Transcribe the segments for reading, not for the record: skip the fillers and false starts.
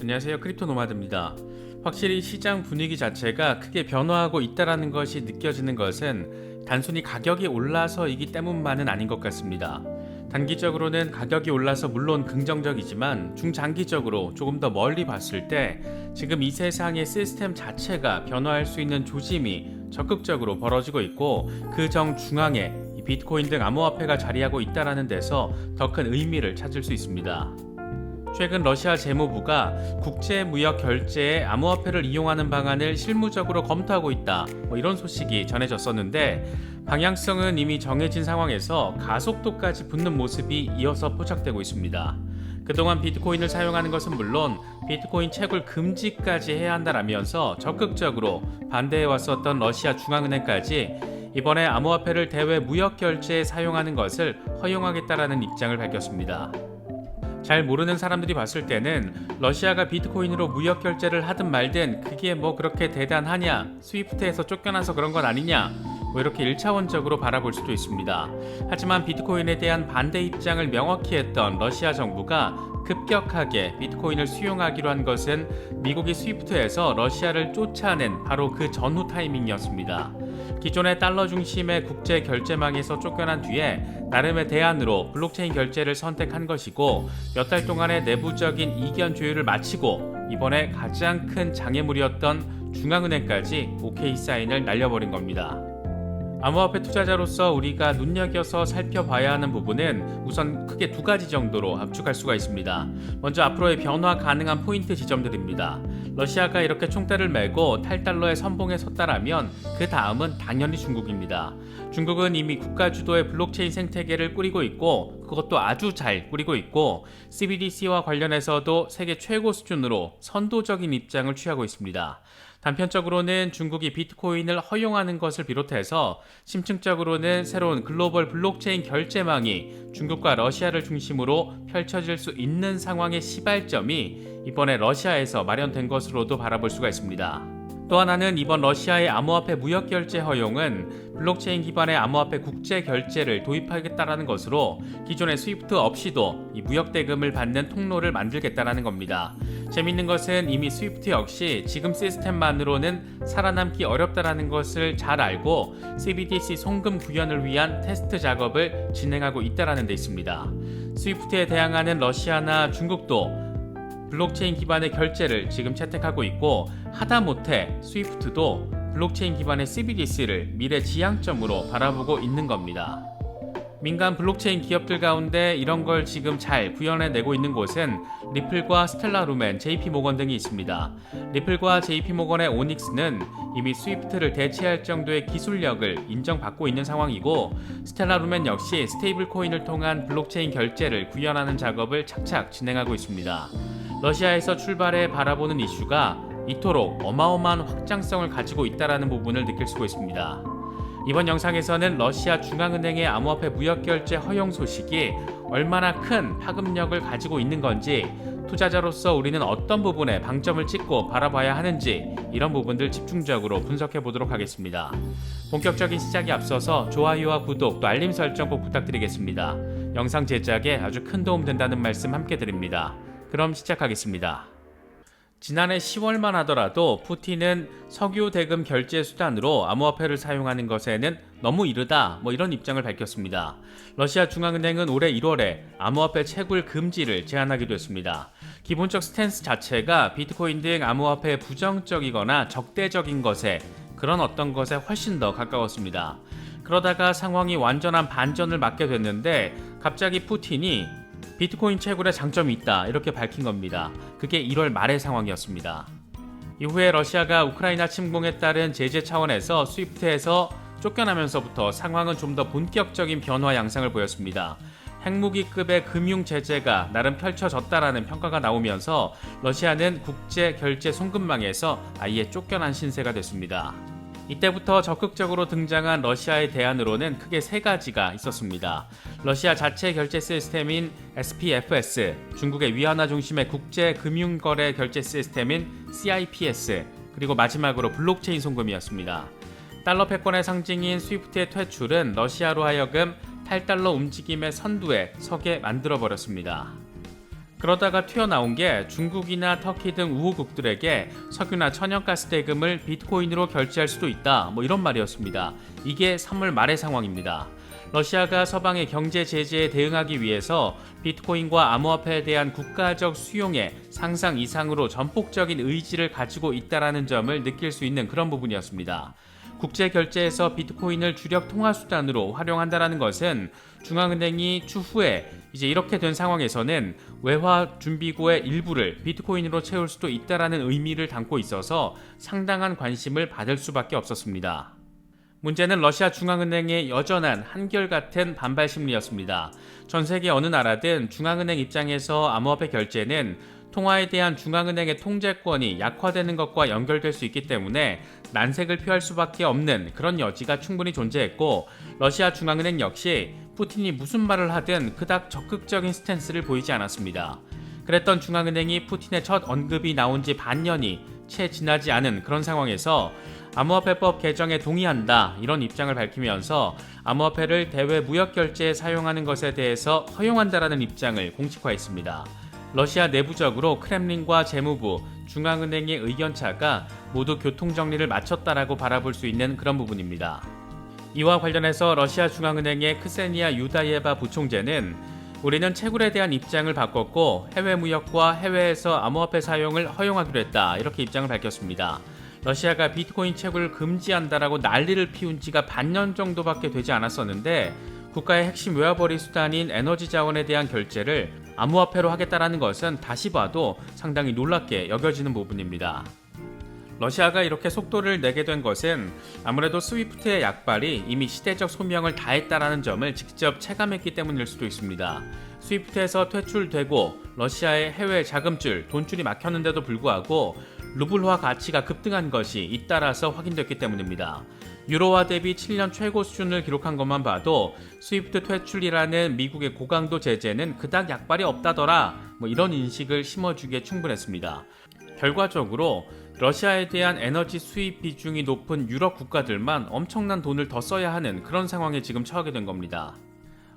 안녕하세요. 크립토노마드입니다. 확실히 시장 분위기 자체가 크게 변화하고 있다는 것이 느껴지는 것은 단순히 가격이 올라서이기 때문만은 아닌 것 같습니다. 단기적으로는 가격이 올라서 물론 긍정적이지만 중장기적으로 조금 더 멀리 봤을 때 지금 이 세상의 시스템 자체가 변화할 수 있는 조짐이 적극적으로 벌어지고 있고 그 정중앙에 이 비트코인 등 암호화폐가 자리하고 있다는 데서 더 큰 의미를 찾을 수 있습니다. 최근 러시아 재무부가 국제무역 결제에 암호화폐를 이용하는 방안을 실무적으로 검토하고 있다, 이런 소식이 전해졌었는데 방향성은 이미 정해진 상황에서 가속도까지 붙는 모습이 이어서 포착되고 있습니다. 그동안 비트코인을 사용하는 것은 물론 비트코인 채굴 금지까지 해야 한다라면서 적극적으로 반대해왔었던 러시아 중앙은행까지 이번에 암호화폐를 대외 무역 결제에 사용하는 것을 허용하겠다라는 입장을 밝혔습니다. 잘 모르는 사람들이 봤을 때는 러시아가 비트코인으로 무역 결제를 하든 말든 그게 그렇게 대단하냐, 스위프트에서 쫓겨나서 그런 건 아니냐, 이렇게 1차원적으로 바라볼 수도 있습니다. 하지만 비트코인에 대한 반대 입장을 명확히 했던 러시아 정부가 급격하게 비트코인을 수용하기로 한 것은 미국이 스위프트에서 러시아를 쫓아낸 바로 그 전후 타이밍이었습니다. 기존의 달러 중심의 국제 결제망에서 쫓겨난 뒤에 나름의 대안으로 블록체인 결제를 선택한 것이고 몇 달 동안의 내부적인 이견 조율을 마치고 이번에 가장 큰 장애물이었던 중앙은행까지 오케이 사인을 날려버린 겁니다. 암호화폐 투자자로서 우리가 눈여겨서 살펴봐야 하는 부분은 우선 크게 두 가지 정도로 압축할 수가 있습니다. 먼저 앞으로의 변화 가능한 포인트 지점들입니다. 러시아가 이렇게 총대를 메고 탈달러의 선봉에 섰다라면 그 다음은 당연히 중국입니다. 중국은 이미 국가 주도의 블록체인 생태계를 꾸리고 있고 그것도 아주 잘 꾸리고 있고 CBDC와 관련해서도 세계 최고 수준으로 선도적인 입장을 취하고 있습니다. 단편적으로는 중국이 비트코인을 허용하는 것을 비롯해서 심층적으로는 새로운 글로벌 블록체인 결제망이 중국과 러시아를 중심으로 펼쳐질 수 있는 상황의 시발점이 이번에 러시아에서 마련된 것으로도 바라볼 수가 있습니다. 또 하나는 이번 러시아의 암호화폐 무역 결제 허용은 블록체인 기반의 암호화폐 국제 결제를 도입하겠다라는 것으로 기존의 스위프트 없이도 이 무역 대금을 받는 통로를 만들겠다라는 겁니다. 재밌는 것은 이미 스위프트 역시 지금 시스템만으로는 살아남기 어렵다라는 것을 잘 알고 CBDC 송금 구현을 위한 테스트 작업을 진행하고 있다라는 데 있습니다. 스위프트에 대항하는 러시아나 중국도 블록체인 기반의 결제를 지금 채택하고 있고 하다못해 스위프트도 블록체인 기반의 CBDC를 미래 지향점으로 바라보고 있는 겁니다. 민간 블록체인 기업들 가운데 이런 걸 지금 잘 구현해내고 있는 곳은 리플과 스텔라루멘, JP모건 등이 있습니다. 리플과 JP모건의 오닉스는 이미 스위프트를 대체할 정도의 기술력을 인정받고 있는 상황이고 스텔라루멘 역시 스테이블 코인을 통한 블록체인 결제를 구현하는 작업을 착착 진행하고 있습니다. 러시아에서 출발해 바라보는 이슈가 이토록 어마어마한 확장성을 가지고 있다는 부분을 느낄 수가 있습니다. 이번 영상에서는 러시아 중앙은행의 암호화폐 무역결제 허용 소식이 얼마나 큰 파급력을 가지고 있는 건지 투자자로서 우리는 어떤 부분에 방점을 찍고 바라봐야 하는지 이런 부분들 집중적으로 분석해 보도록 하겠습니다. 본격적인 시작에 앞서서 좋아요와 구독 또 알림 설정 꼭 부탁드리겠습니다. 영상 제작에 아주 큰 도움 된다는 말씀 함께 드립니다. 그럼 시작하겠습니다. 지난해 10월만 하더라도 푸틴은 석유 대금 결제 수단으로 암호화폐를 사용하는 것에는 너무 이르다 이런 입장을 밝혔습니다. 러시아 중앙은행은 올해 1월에 암호화폐 채굴 금지를 제안하기도 했습니다. 기본적 스탠스 자체가 비트코인 등 암호화폐 부정적이거나 적대적인 것에 그런 어떤 것에 훨씬 더 가까웠습니다. 그러다가 상황이 완전한 반전을 맞게 됐는데 갑자기 푸틴이 비트코인 채굴에 장점이 있다 이렇게 밝힌 겁니다. 그게 1월 말의 상황이었습니다. 이후에 러시아가 우크라이나 침공에 따른 제재 차원에서 스위프트에서 쫓겨나면서부터 상황은 좀 더 본격적인 변화 양상을 보였습니다. 핵무기급의 금융 제재가 나름 펼쳐졌다라는 평가가 나오면서 러시아는 국제 결제 송금망에서 아예 쫓겨난 신세가 됐습니다. 이때부터 적극적으로 등장한 러시아의 대안으로는 크게 세 가지가 있었습니다. 러시아 자체 결제 시스템인 SPFS, 중국의 위안화 중심의 국제 금융거래 결제 시스템인 CIPS, 그리고 마지막으로 블록체인 송금이었습니다. 달러 패권의 상징인 스위프트의 퇴출은 러시아로 하여금 탈달러 움직임의 선두에 서게 만들어버렸습니다. 그러다가 튀어나온 게 중국이나 터키 등 우호국들에게 석유나 천연가스 대금을 비트코인으로 결제할 수도 있다. 이런 말이었습니다. 이게 3월 말의 상황입니다. 러시아가 서방의 경제 제재에 대응하기 위해서 비트코인과 암호화폐에 대한 국가적 수용에 상상 이상으로 전폭적인 의지를 가지고 있다라는 점을 느낄 수 있는 그런 부분이었습니다. 국제 결제에서 비트코인을 주력 통화 수단으로 활용한다라는 것은 중앙은행이 추후에 이제 이렇게 된 상황에서는 외화 준비고의 일부를 비트코인으로 채울 수도 있다라는 의미를 담고 있어서 상당한 관심을 받을 수밖에 없었습니다. 문제는 러시아 중앙은행의 여전한 한결같은 반발 심리였습니다. 전 세계 어느 나라든 중앙은행 입장에서 암호화폐 결제는 통화에 대한 중앙은행의 통제권이 약화되는 것과 연결될 수 있기 때문에 난색을 표할 수밖에 없는 그런 여지가 충분히 존재했고, 러시아 중앙은행 역시 푸틴이 무슨 말을 하든 그닥 적극적인 스탠스를 보이지 않았습니다. 그랬던 중앙은행이 푸틴의 첫 언급이 나온 지 반년이 채 지나지 않은 그런 상황에서 암호화폐법 개정에 동의한다 이런 입장을 밝히면서 암호화폐를 대외 무역 결제에 사용하는 것에 대해서 허용한다라는 입장을 공식화했습니다. 러시아 내부적으로 크렘린과 재무부, 중앙은행의 의견차가 모두 교통정리를 마쳤다라고 바라볼 수 있는 그런 부분입니다. 이와 관련해서 러시아 중앙은행의 크세니아 유다예바 부총재는 우리는 채굴에 대한 입장을 바꿨고 해외 무역과 해외에서 암호화폐 사용을 허용하기로 했다 이렇게 입장을 밝혔습니다. 러시아가 비트코인 채굴을 금지한다라고 난리를 피운 지가 반년 정도밖에 되지 않았었는데 국가의 핵심 외화벌이 수단인 에너지 자원에 대한 결제를 암호화폐로 하겠다라는 것은 다시 봐도 상당히 놀랍게 여겨지는 부분입니다. 러시아가 이렇게 속도를 내게 된 것은 아무래도 스위프트의 약발이 이미 시대적 소명을 다했다라는 점을 직접 체감했기 때문일 수도 있습니다. 스위프트에서 퇴출되고 러시아의 해외 자금줄, 돈줄이 막혔는데도 불구하고 루블화 가치가 급등한 것이 잇따라서 확인됐기 때문입니다. 유로화 대비 7년 최고 수준을 기록한 것만 봐도 스위프트 퇴출이라는 미국의 고강도 제재는 그닥 약발이 없다더라 이런 인식을 심어주기에 충분했습니다. 결과적으로 러시아에 대한 에너지 수입 비중이 높은 유럽 국가들만 엄청난 돈을 더 써야 하는 그런 상황에 지금 처하게 된 겁니다.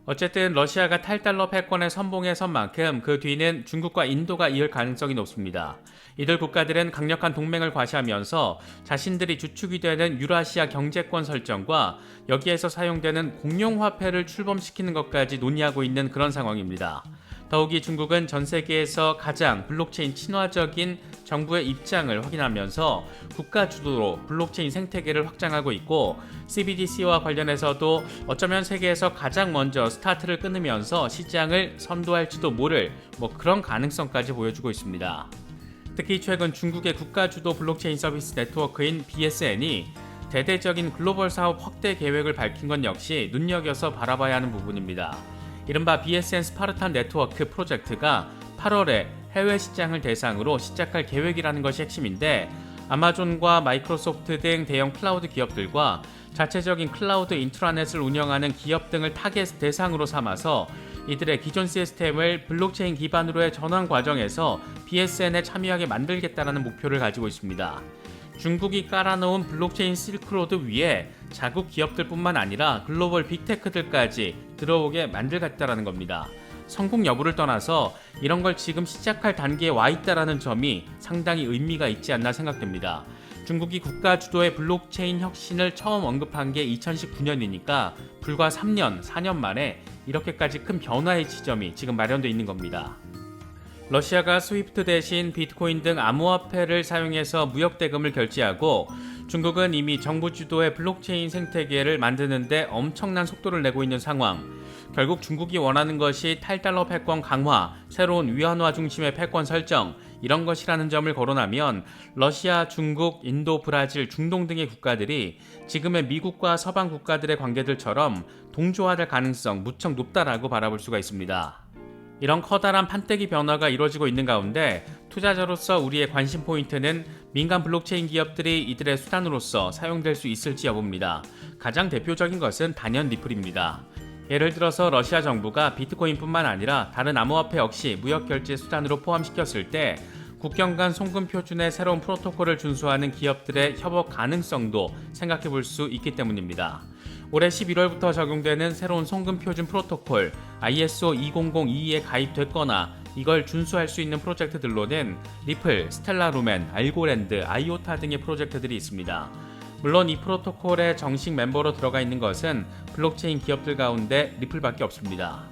어쨌든 러시아가 탈달러 패권에 선봉에 선 만큼 그 뒤는 중국과 인도가 이을 가능성이 높습니다. 이들 국가들은 강력한 동맹을 과시하면서 자신들이 주축이 되는 유라시아 경제권 설정과 여기에서 사용되는 공용화폐를 출범시키는 것까지 논의하고 있는 그런 상황입니다. 더욱이 중국은 전 세계에서 가장 블록체인 친화적인 정부의 입장을 확인하면서 국가 주도로 블록체인 생태계를 확장하고 있고, CBDC와 관련해서도 어쩌면 세계에서 가장 먼저 스타트를 끊으면서 시장을 선도할지도 모를 그런 가능성까지 보여주고 있습니다. 특히 최근 중국의 국가 주도 블록체인 서비스 네트워크인 BSN이 대대적인 글로벌 사업 확대 계획을 밝힌 건 역시 눈여겨서 바라봐야 하는 부분입니다. 이른바 BSN 스파르탄 네트워크 프로젝트가 8월에 해외 시장을 대상으로 시작할 계획이라는 것이 핵심인데, 아마존과 마이크로소프트 등 대형 클라우드 기업들과 자체적인 클라우드 인트라넷을 운영하는 기업 등을 타겟 대상으로 삼아서 이들의 기존 시스템을 블록체인 기반으로의 전환 과정에서 BSN에 참여하게 만들겠다는 목표를 가지고 있습니다. 중국이 깔아놓은 블록체인 실크로드 위에 자국 기업들뿐만 아니라 글로벌 빅테크들까지 들어오게 만들겠다는 겁니다. 성공 여부를 떠나서 이런 걸 지금 시작할 단계에 와 있다는 점이 상당히 의미가 있지 않나 생각됩니다. 중국이 국가 주도의 블록체인 혁신을 처음 언급한 게 2019년이니까 불과 3년, 4년 만에 이렇게까지 큰 변화의 지점이 지금 마련되어 있는 겁니다. 러시아가 스위프트 대신 비트코인 등 암호화폐를 사용해서 무역 대금을 결제하고, 중국은 이미 정부 주도의 블록체인 생태계를 만드는데 엄청난 속도를 내고 있는 상황. 결국 중국이 원하는 것이 탈달러 패권 강화, 새로운 위안화 중심의 패권 설정, 이런 것이라는 점을 거론하면 러시아, 중국, 인도, 브라질, 중동 등의 국가들이 지금의 미국과 서방 국가들의 관계들처럼 동조화될 가능성 무척 높다라고 바라볼 수가 있습니다. 이런 커다란 판때기 변화가 이루어지고 있는 가운데 투자자로서 우리의 관심 포인트는 민간 블록체인 기업들이 이들의 수단으로서 사용될 수 있을지 여부입니다. 가장 대표적인 것은 단연 리플입니다. 예를 들어서 러시아 정부가 비트코인뿐만 아니라 다른 암호화폐 역시 무역 결제 수단으로 포함시켰을 때 국경 간 송금 표준의 새로운 프로토콜을 준수하는 기업들의 협업 가능성도 생각해 볼 수 있기 때문입니다. 올해 11월부터 적용되는 새로운 송금 표준 프로토콜 ISO 2002에 가입됐거나 이걸 준수할 수 있는 프로젝트들로는 리플, 스텔라 루멘, 알고랜드, 아이오타 등의 프로젝트들이 있습니다. 물론 이 프로토콜의 정식 멤버로 들어가 있는 것은 블록체인 기업들 가운데 리플밖에 없습니다.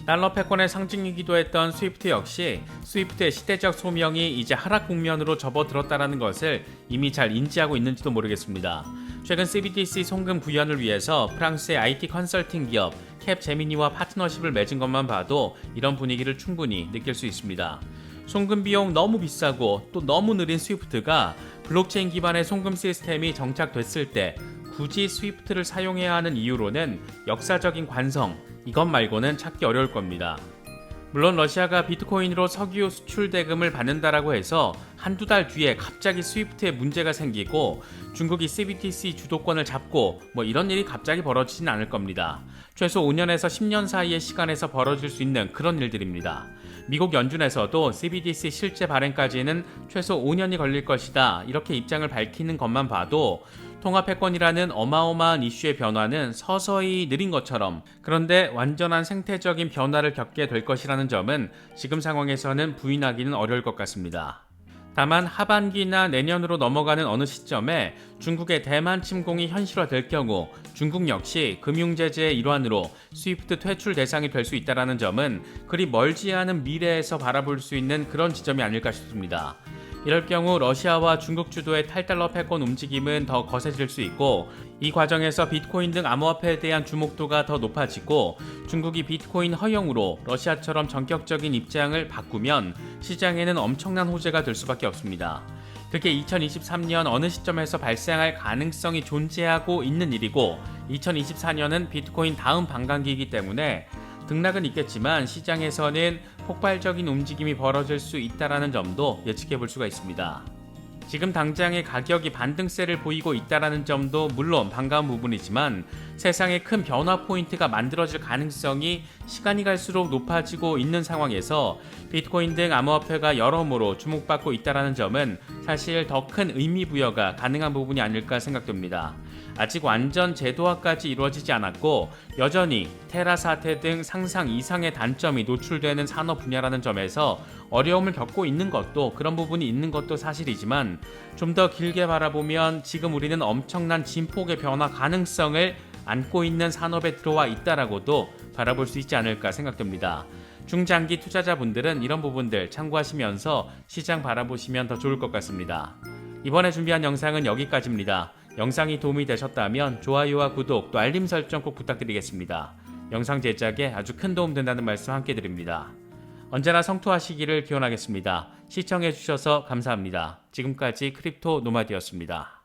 달러 패권의 상징이기도 했던 스위프트 역시 스위프트의 시대적 소명이 이제 하락 국면으로 접어들었다는 것을 이미 잘 인지하고 있는지도 모르겠습니다. 최근 CBDC 송금 구현을 위해서 프랑스의 IT 컨설팅 기업 캡제미니와 파트너십을 맺은 것만 봐도 이런 분위기를 충분히 느낄 수 있습니다. 송금 비용 너무 비싸고 또 너무 느린 스위프트가 블록체인 기반의 송금 시스템이 정착됐을 때 굳이 스위프트를 사용해야 하는 이유로는 역사적인 관성, 이것 말고는 찾기 어려울 겁니다. 물론 러시아가 비트코인으로 석유 수출 대금을 받는다라고 해서 한두 달 뒤에 갑자기 스위프트에 문제가 생기고 중국이 CBDC 주도권을 잡고 이런 일이 갑자기 벌어지진 않을 겁니다. 최소 5년에서 10년 사이의 시간에서 벌어질 수 있는 그런 일들입니다. 미국 연준에서도 CBDC 실제 발행까지는 최소 5년이 걸릴 것이다, 이렇게 입장을 밝히는 것만 봐도 통합패권이라는 어마어마한 이슈의 변화는 서서히 느린 것처럼, 그런데 완전한 생태적인 변화를 겪게 될 것이라는 점은 지금 상황에서는 부인하기는 어려울 것 같습니다. 다만 하반기나 내년으로 넘어가는 어느 시점에 중국의 대만 침공이 현실화될 경우 중국 역시 금융제재의 일환으로 스위프트 퇴출 대상이 될 수 있다는 점은 그리 멀지 않은 미래에서 바라볼 수 있는 그런 지점이 아닐까 싶습니다. 이럴 경우 러시아와 중국 주도의 탈달러 패권 움직임은 더 거세질 수 있고, 이 과정에서 비트코인 등 암호화폐에 대한 주목도가 더 높아지고 중국이 비트코인 허용으로 러시아처럼 전격적인 입장을 바꾸면 시장에는 엄청난 호재가 될 수밖에 없습니다. 그게 2023년 어느 시점에서 발생할 가능성이 존재하고 있는 일이고, 2024년은 비트코인 다음 반감기이기 때문에 등락은 있겠지만 시장에서는 폭발적인 움직임이 벌어질 수 있다는 점도 예측해 볼 수가 있습니다. 지금 당장의 가격이 반등세를 보이고 있다는 점도 물론 반가운 부분이지만 세상에 큰 변화 포인트가 만들어질 가능성이 시간이 갈수록 높아지고 있는 상황에서 비트코인 등 암호화폐가 여러모로 주목받고 있다는 점은 사실 더 큰 의미 부여가 가능한 부분이 아닐까 생각됩니다. 아직 완전 제도화까지 이루어지지 않았고 여전히 테라 사태 등 상상 이상의 단점이 노출되는 산업 분야라는 점에서 어려움을 겪고 있는 것도, 그런 부분이 있는 것도 사실이지만 좀 더 길게 바라보면 지금 우리는 엄청난 진폭의 변화 가능성을 안고 있는 산업에 들어와 있다라고도 바라볼 수 있지 않을까 생각됩니다. 중장기 투자자분들은 이런 부분들 참고하시면서 시장 바라보시면 더 좋을 것 같습니다. 이번에 준비한 영상은 여기까지입니다. 영상이 도움이 되셨다면 좋아요와 구독, 또 알림 설정 꼭 부탁드리겠습니다. 영상 제작에 아주 큰 도움 된다는 말씀 함께 드립니다. 언제나 성투하시기를 기원하겠습니다. 시청해주셔서 감사합니다. 지금까지 크립토 노마드였습니다.